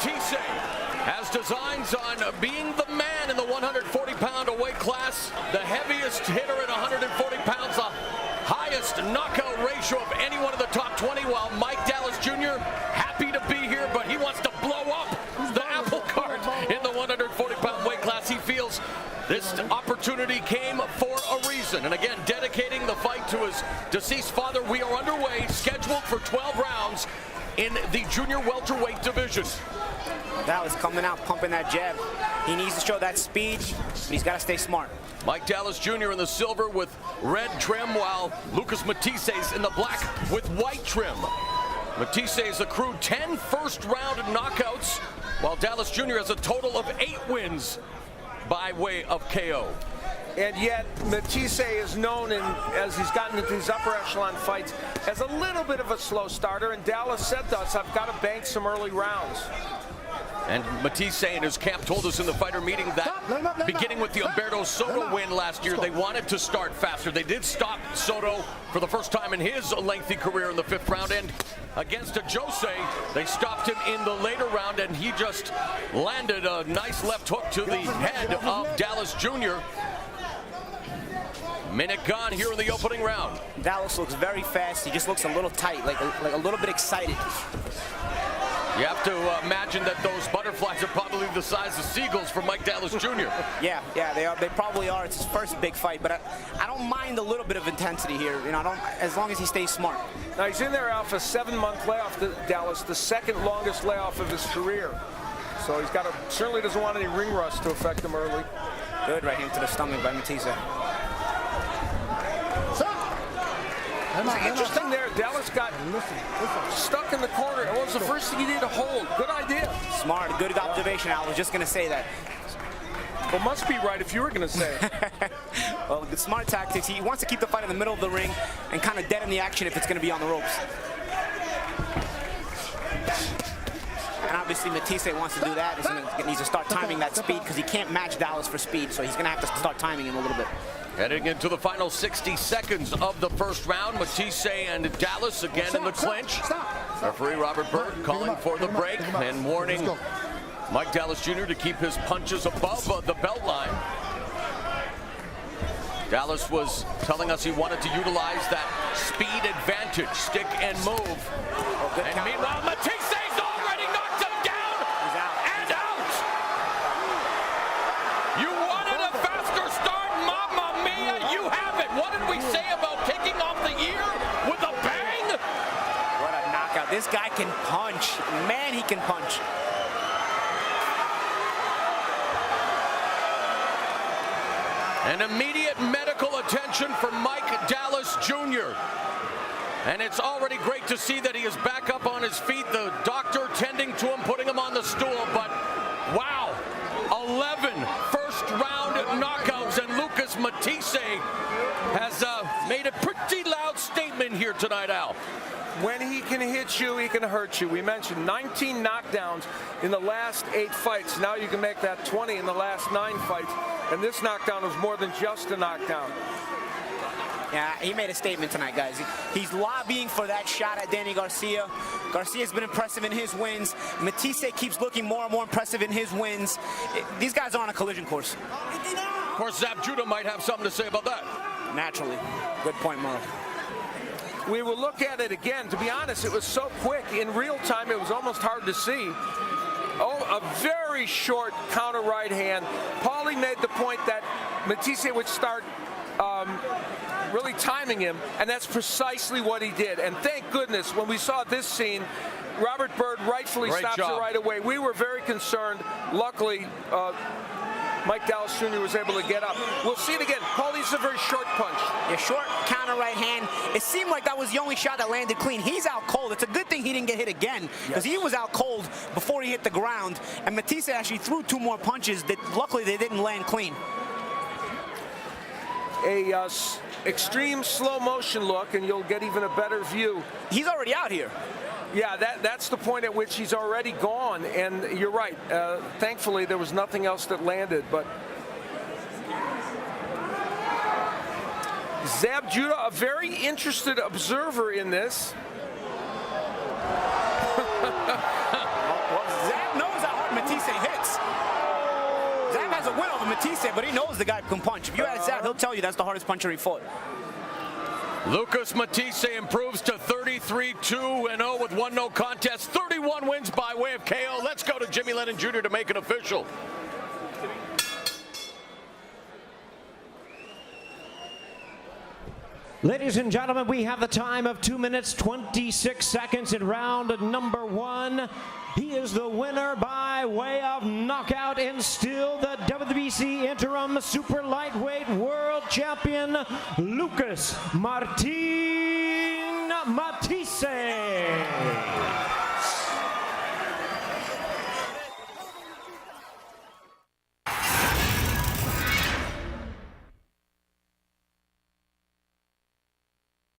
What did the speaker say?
Matthysse has designs on being the man in the 140-pound weight class, the heaviest hitter at 140 pounds, the highest knockout ratio of anyone in the top 20, while Mike Dallas Jr. happy to be here, but he wants to blow up the apple cart in the 140-pound weight class. He feels this opportunity came for a reason. And again, dedicating the fight to his deceased father, we are underway, scheduled for 12 rounds in the junior welterweight division. Dallas coming out, pumping that jab. He needs to show that speed, but he's got to stay smart. Mike Dallas Jr. in the silver with red trim, while Lucas Matthysse in the black with white trim. Matthysse has accrued 10 first-round knockouts, while Dallas Jr. has a total of 8 wins by way of KO. And yet, Matthysse is known, as he's gotten into these upper echelon fights, as a little bit of a slow starter. And Dallas said to us, I've got to bank some early rounds. And Matthysse in his camp told us in the fighter meeting that beginning with the Humberto Soto win last year, they wanted to start faster. They did stop Soto for the first time in his lengthy career in the 5th round. And against a Jose, they stopped him in the later round, and he just landed a nice left hook to the head of Dallas Jr. Minute gone here in the opening round. Dallas looks very fast. He just looks a little tight, like a little bit excited. You have to imagine that those butterflies are probably the size of seagulls for Mike Dallas Jr. Yeah, they are. They probably are. It's his first big fight, but I don't mind a little bit of intensity here. You know, as long as he stays smart. Now he's in there off a 7-month layoff to Dallas, the second longest layoff of his career. So he's got certainly doesn't want any ring rust to affect him early. Good right hand to the stomach by Matthysse. Interesting there, Dallas got stuck in the corner. What was the first thing he did? To hold. Good idea. Smart, good observation, Al. I was just going to say that. Well, must be right if you were going to say it. Well, the smart tactics. He wants to keep the fight in the middle of the ring and kind of deaden the action if it's going to be on the ropes. And obviously Matthysse wants to do that. He needs to start timing that speed because he can't match Dallas for speed, so he's going to have to start timing him a little bit. Heading into the final 60 seconds of the first round, Matthysse and Dallas again in the clinch. Referee Robert Bird calling for the break and warning Mike Dallas Jr. to keep his punches above the belt line. Dallas was telling us he wanted to utilize that speed advantage, stick and move. And meanwhile, Matthisse's already knocked him down. He's out. And out. You wanted a faster start, Mamma Mia, you have it. What did we say about kicking off the year with a bang? What a knockout. This guy can punch. Man, he can punch. An immediate medical attention for Mike Dallas Jr. And it's already great to see that he is back up on his feet. The doctor tending to him, putting him on the stool. But wow, 11 first-round knockouts, and Lucas Matthysse has made a pretty loud statement here tonight, Al. When he can hit you, he can hurt you. We mentioned 19 knockdowns in the last 8 fights. Now you can make that 20 in the last 9 fights. And this knockdown was more than just a knockdown. Yeah, he made a statement tonight, guys. He's lobbying for that shot at Danny Garcia. Garcia's been impressive in his wins. Matthysse keeps looking more and more impressive in his wins. These guys are on a collision course. Of course, Zab Judah might have something to say about that. Naturally. Good point, Merle. We will look at it again. To be honest, it was so quick. In real time, it was almost hard to see. Oh, a very short counter right hand. Paulie made the point that Matthysse would start really timing him, and that's precisely what he did. And thank goodness, when we saw this scene, Robert Bird rightfully stops it right away. We were very concerned. Luckily, Mike Dallas Jr. was able to get up. We'll see it again. Paulie's a very short punch. Yeah, short counter right hand. It seemed like that was the only shot that landed clean. He's out cold. It's a good thing he didn't get hit again, because he was out cold before he hit the ground. And Matthysse actually threw 2 more punches that luckily they didn't land clean. A extreme slow motion look, and you'll get even a better view. He's already out here. Yeah, that's the point at which he's already gone, and you're right. Thankfully, there was nothing else that landed, but Zab Judah, a very interested observer in this. Well, Zab knows has a win over Matthysse, but he knows the guy can punch. If you ask that, he'll tell you that's the hardest puncher he fought. Lucas Matthysse improves to 33-2-0 with 1 no contest. 31 wins by way of KO. Let's go to Jimmy Lennon Jr. to make it official. Ladies and gentlemen, we have the time of 2 minutes, 26 seconds in round number 1. He is the winner by way of knockout and still the WBC interim super lightweight world champion, Lucas Matthysse.